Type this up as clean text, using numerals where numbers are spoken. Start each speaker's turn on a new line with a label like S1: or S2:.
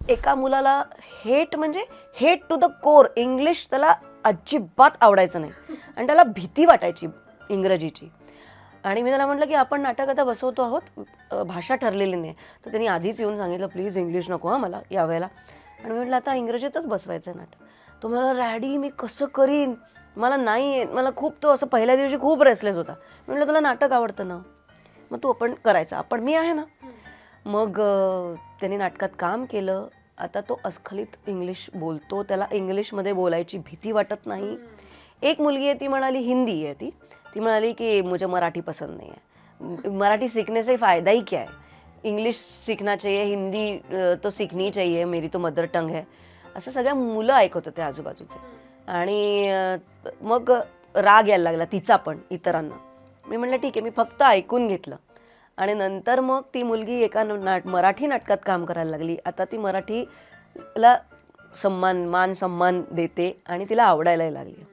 S1: एका मुलाला हेट म्हणजे hate to the core, English त्याला अजिबात आवडायचं नाही आणि त्याला भीती वाटायची इंग्रजीची. आणि मी त्याला म्हटलं की आपण नाटक आता बसवतो आहोत, भाषा ठरलेली नाही. तर त्यांनी आधीच येऊन सांगितलं प्लीज इंग्लिश नको हां मला यावेळेला. आणि मी म्हटलं आता इंग्रजीतच बसवायचं आहे नाटक. तो म्हणाला रॅडी मी कसं करीन, मला नाही येत. मला खूप तो असं पहिल्या दिवशी खूप रेसलेस होता. मी म्हटलं तुला नाटक आवडतं ना, मग तू आपण करायचं, आपण मी आहे ना. मग त्यांनी नाटकात काम केलं. आता तो अस्खलित इंग्लिश बोलतो, त्याला इंग्लिशमध्ये बोलायची भीती वाटत नाही. एक मुलगी आहे ती म्हणाली, हिंदी है ती म्हणाली की मुझे मराठी पसंद नहीं है, मराठी सीखने से फ़ायदा ही क्या है, इंग्लिश सीखना चाहिए, हिंदी तो सीखनी चाहिए, मेरी तो मदर टंग है. असं सगळ्या मुलं ऐकत होते आजूबाजूचे. आणि मग राग यायला लागला तिचा पण इतरांना. मी म्हटलं ठीक आहे, मी फक्त ऐकून घेतलं. आणि नंतर मग ती मुलगी एका मराठी नाटकात काम करायला लागली. आता ती मराठीला मान सन्मान देते आणि तिला आवडायलाही लागली.